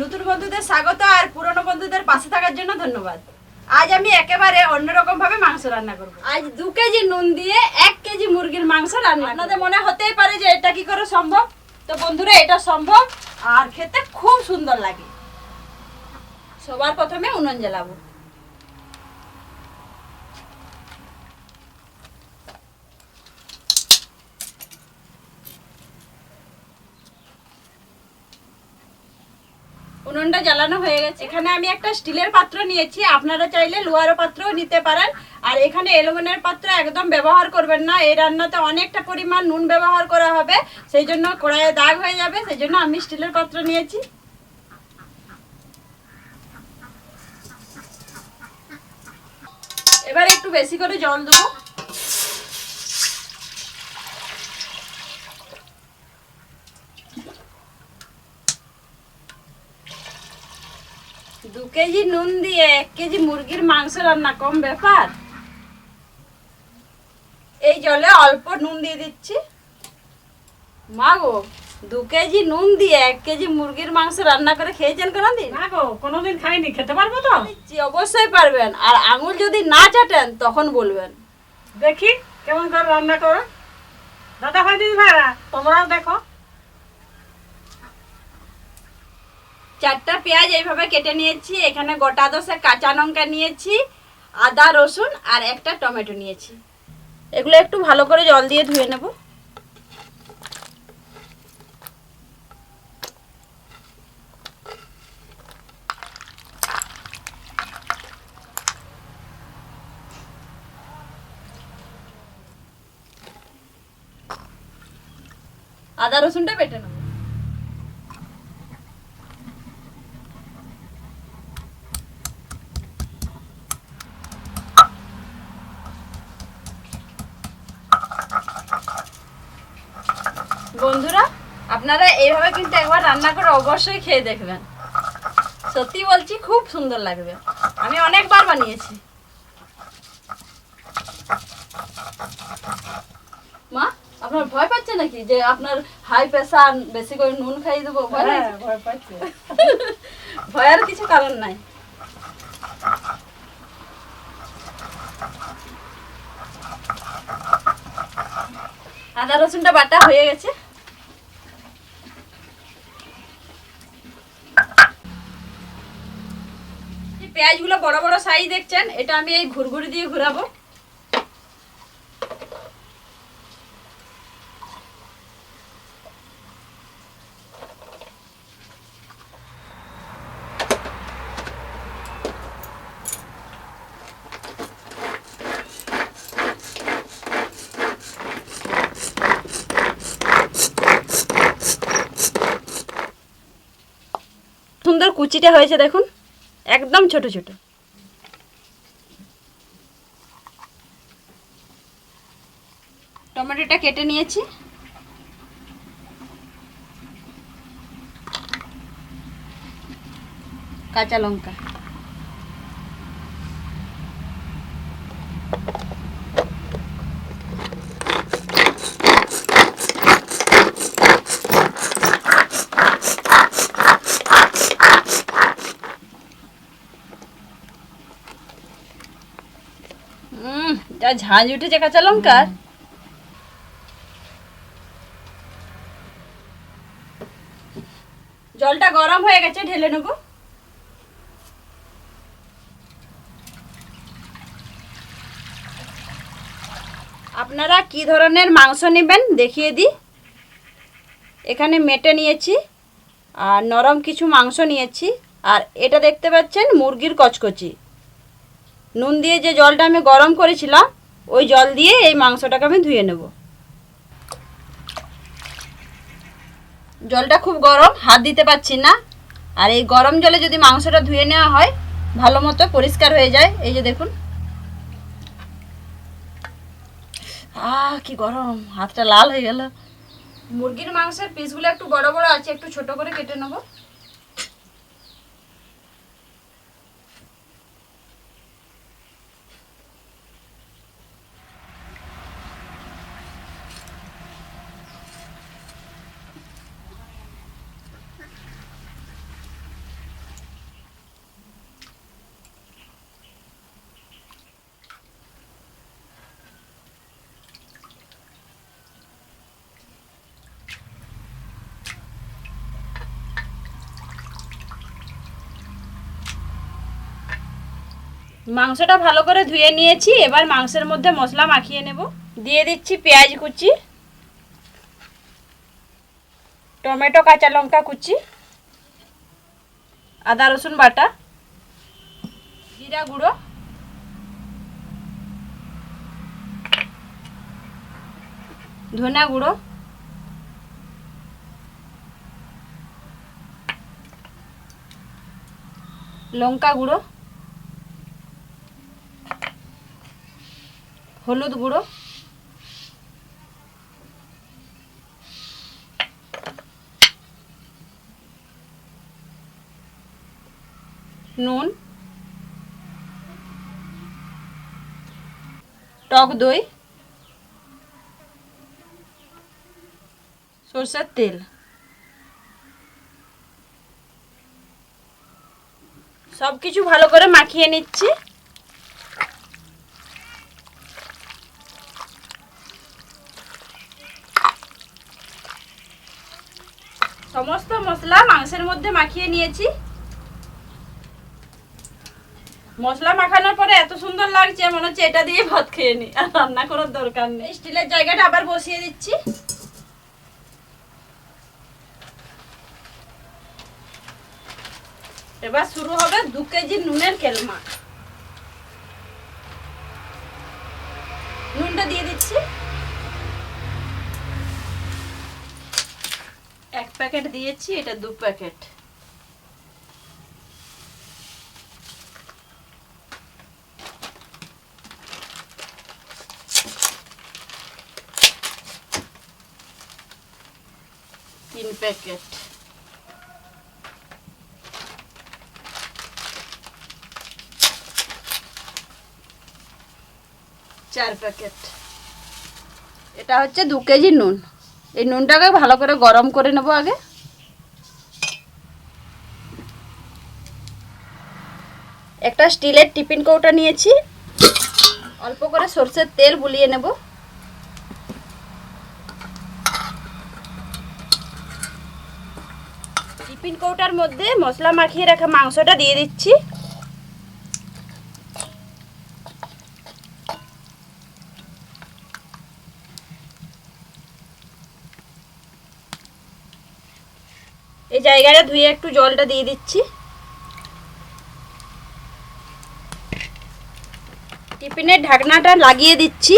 নতুন বন্ধুদের স্বাগত আর পুরনো বন্ধুদের পাশে থাকার জন্য ধন্যবাদ। আজ আমি একেবারে অন্যরকম ভাবে মাংস রান্না করব। আজ 2 কেজি নুন দিয়ে 1 কেজি মুরগির মাংস রান্না। আপনাদের মনে হতেই পারে যে এটা কি করে সম্ভব, তো বন্ধুরা এটা সম্ভব আর খেতে খুব সুন্দর লাগে। সবার প্রথমে উনুন জ্বালাবো। উনুনটা জ্বালানো হয়ে গেছে। এখানে আমি একটা স্টিলের পাত্র নিয়েছি, আপনারা চাইলে লোহার পাত্রও নিতে পারেন। আর এখানে অ্যালুমিনিয়ামের পাত্র একদম ব্যবহার করবেন না, এই রান্নাতে অনেকটা পরিমাণ নুন ব্যবহার করা হবে, সেই জন্য কড়াইয়ে দাগ হয়ে যাবে, সেই জন্য আমি স্টিলের পাত্র নিয়েছি। এবার একটু বেশি করে জল দেবো। দু কেজি নুন দিয়ে 1 কেজি মুরগির মাংস রান্না, কম ব্যাপার। এই জলে অল্প নুন দিয়ে দিচ্ছি। মা গো, 2 কেজি নুন দিয়ে 1 কেজি মুরগির মাংস রান্না করে খেয়েছেন কোনোদিন? না গো, কোনোদিন খাইনি, খেতে পারবো তো? অবশ্যই পারবেন, আর আঙুল যদি না চাটেন তখন বলবেন। দেখি কেমন করে রান্না করো। দাদা ভাই দিদি ভাইরা তোমরাও দেখো। 4টা পেঁয়াজ এইভাবে কেটে নিয়েছি। এখানে গোটা 10 কাঁচা লঙ্কা নিয়েছি, আদা রসুন আর একটা টমেটো নিয়েছি। এগুলো একটু ভালো করে জল দিয়ে ধুয়ে নেব। আদা রসুনটা বেটে নেব। বন্ধুরা, আপনারা এইভাবে কিন্তু একবার রান্না করে অবশ্যই খেয়ে দেখবেন। সত্যি বলছি, খুব সুন্দর লাগবে। আমি অনেকবার বানিয়েছি। মা, আপনার ভয় পাচ্ছে নাকি যে আপনার হাই প্রেসার, বেশি করে নুন খাইয়ে দেবো? ভয় পাচ্ছি। ভয়ের কিছু কারণ নাই। আদা রসুনটা বাটা হয়ে গেছে। পেঁয়াজগুলো বড় বড় সাইজ দেখছেন, এটা আমি এই ঘুরঘুরি দিয়ে ঘুরাবো। সুন্দর কুচিটা হয়েছে দেখুন, একদম ছোট ছোট। টমেটোটা কেটে নিয়েছি। কাঁচা লঙ্কা, যা ঝাঁঝ উঠেছে কাঁচা লঙ্কার। জলটা গরম হয়ে গেছে, ঢেলে নেব। আপনারা কি ধরনের মাংস নেবেন দেখিয়ে দিই। এখানে মেটে নিয়েছি আর নরম কিছু মাংস নিয়েছি। আর এটা দেখতে পাচ্ছেন মুরগির কচকচি। নুন দিয়ে যে জলটা আমি গরম করেছিলাম, ওই জল দিয়ে এই মাংসটাকে আমি ধুয়ে নেব। জলটা খুব গরম, হাত দিতে পারছি না। আর এই গরম জলে যদি মাংসটা ধুয়ে নেওয়া হয়, ভালো মতো পরিষ্কার হয়ে যায়। এই যে দেখুন, কি গরম, হাতটা লাল হয়ে গেল। মুরগির মাংসের পিসগুলো একটু বড় বড় আছে, একটু ছোট করে কেটে নেব। মাংসটা ভালো করে ধুয়ে নিয়েছি, এবার মাংসের মধ্যে মশলা মাখিয়ে নেব। দিয়ে দিচ্ছি পেঁয়াজ কুচি, টমেটো কাঁচা লঙ্কা কুচি, আদা রসুন বাটা, জিরা গুঁড়ো, ধনা গুঁড়ো, লঙ্কা গুঁড়ো, হলুদ গুঁড়ো, নুন, টক দই, সরষের তেল। সব কিছু ভালো করে মাখিয়ে নিচ্ছি। সমস্ত মশলা মাংসের মধ্যে মাখিয়ে নিয়েছি। মশলা মাখানোর পরে এত সুন্দর লাগছে, মনে হচ্ছে এটা দিয়ে ভাত খেয়ে নি, আর রান্না করার দরকার নেই। স্টিলের জায়গাটা আবার বসিয়ে দিচ্ছি। এবার শুরু হবে 2 কেজি নুনের কেলমা। নুনটা দিয়ে দিচ্ছি। 1 প্যাকেট দিয়েছি, এটা 2 প্যাকেট। तीन पैकेट, 4 প্যাকেট। এটা হচ্ছে 2 কেজি নুন। এই নুনটাকে ভালো করে গরম করে নেব আগে। একটা স্টিলের টিফিন কৌটা নিয়েছি, অল্প করে সরষের তেল বুলিয়ে নেব। টিফিন কৌটার মধ্যে মশলা মাখিয়ে রাখা মাংসটা দিয়ে দিচ্ছি। এই জায়গাটা ধুয়ে একটু জলটা দিয়ে দিচ্ছি। টিফিনের ঢাকনাটা লাগিয়ে দিচ্ছি।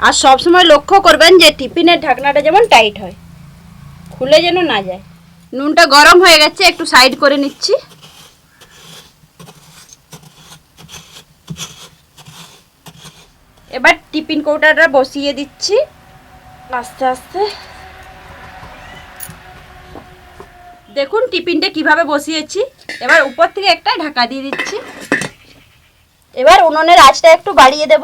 আর সব সময় লক্ষ্য করবেন যে টিফিনের ঢাকনাটা যেমন টাইট হয়, খুলে যেন না যায়। নুনটা গরম হয়ে গেছে, একটু সাইড করে নিচ্ছি। এবার টিফিন কৌটাটা বসিয়ে দিচ্ছি আস্তে আস্তে। দেখুন টিফিনটা কিভাবে বসিয়েছি। এবার উপর থেকে একটা ঢাকা দিয়ে দিচ্ছি। এবার উনুনের আঁচটা একটু বাড়িয়ে দেব।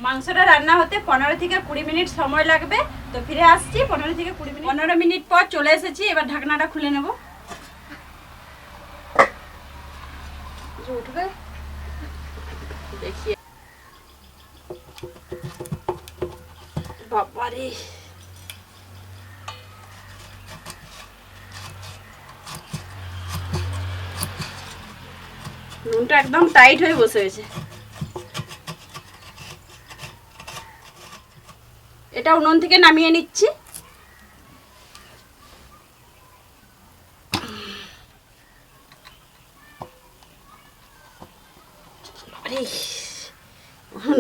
মাংসটা রান্না হতে 15 থেকে 20 মিনিট সময় লাগবে। তো ফিরে আসছি 15 থেকে 20 মিনিট। 15 মিনিট পর চলে এসেছি। এবার ঢাকনাটা খুলে নেব। উঠবে দেখিয়ে, বাবারে নুনটা একদম টাইট হয়ে বসে গেছে। এটা উনুন থেকে নামিয়ে নিচ্ছি।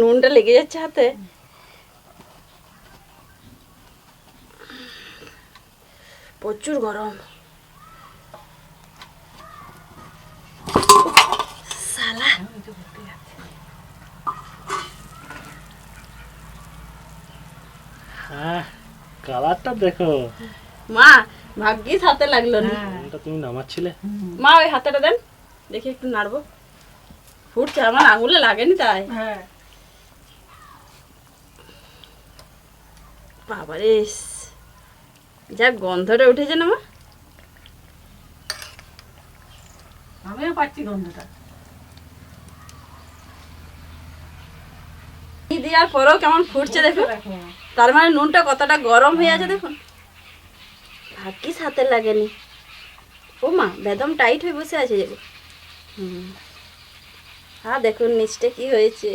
নুনটা লেগে যাচ্ছে হাতে। প্রচুর গরম। সালা কালারটা দেখো মা, ভাগ্যিস হাতে লাগলো না। এটা তুমি নামাচ্ছিলে। মা ওই হাতাটা দেন, দেখি একটু নাড়বো। ফুটছে, আমার আঙুলে লাগেনি তাই। হ্যাঁ বাবারে যা গন্ধটা উঠেছে না মা। আমিও পাচ্ছি গন্ধটা। দেওয়ার পরেও কেমন ফুটছে দেখুন। তার মানে নুনটা কতটা গরম হয়ে আছে দেখুন। ভাগ্যিস হাতে লাগেনি। ও মা বেদম টাইট হয়ে বসে আছে যে। হ্যাঁ দেখুন নিচটা কি হয়েছে।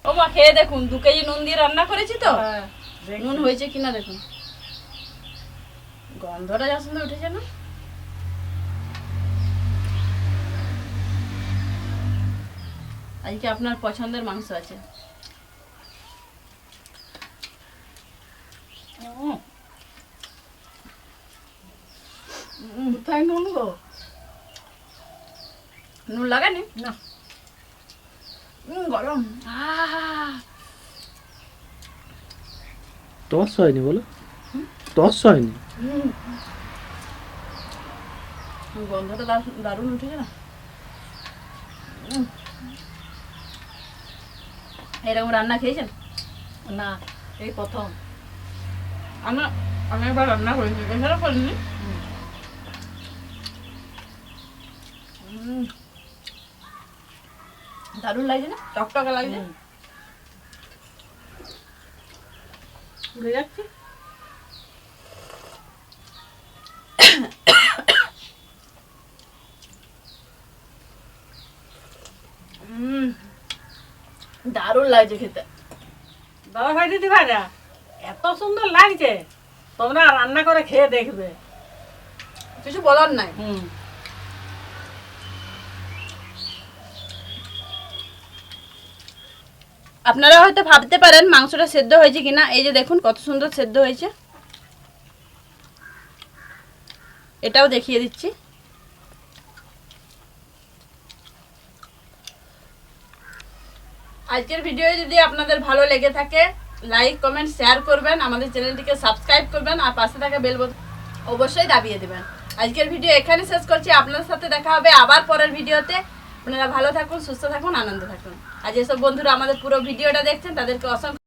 ও মা খেয়ে দেখুন, 2 কেজি নুন দিয়ে রান্না করেছি তো, নুন হয়েছে কিনা দেখুন। গন্ধটা যা সুন্দর উঠেছে না। আজকে আপনার পছন্দের মাংস আছে। কোথায় নুন গো? নুন লাগানি না, গরম। টস হয়নি বলো, টস হয়নি। গন্ধটা দারুণ উঠেছে না। এরকম রান্না খেয়েছেন? না, এই প্রথম। আমি একবার রান্না করেছি, এছাড়া করিনি। দারুণ লাগছে না, টকটকা লাগছে। উড়ে যাচ্ছে। দারুণ লাগছে খেতে। দাদা ভাই দিদি ভাইরা, এত সুন্দর লাগছে, তোমরা রান্না করে খেয়ে দেখবে। কিছু বলার নাই। আপনারা হয়তো ভাবতে পারেন মাংসটা সেদ্ধ হয়েছে কিনা। এই যে দেখুন কত সুন্দর সেদ্ধ হয়েছে। এটাও দেখিয়ে দিচ্ছি। আজকের ভিডিও যদি আপনাদের ভালো লেগে থাকে, লাইক কমেন্ট শেয়ার করবেন, আমাদের চ্যানেলটিকে সাবস্ক্রাইব করবেন, আর পাশে থাকা বেল বাটন অবশ্যই দাবিয়ে দেবেন। আজকের ভিডিও এখানে শেষ করছি। আপনাদের সাথে দেখা হবে আবার পরের ভিডিওতে। আপনারা ভালো থাকুন, সুস্থ থাকুন, আনন্দ থাকুন। আর যেসব বন্ধুরা আমাদের পুরো ভিডিওটা দেখছেন তাদেরকে অসংখ্য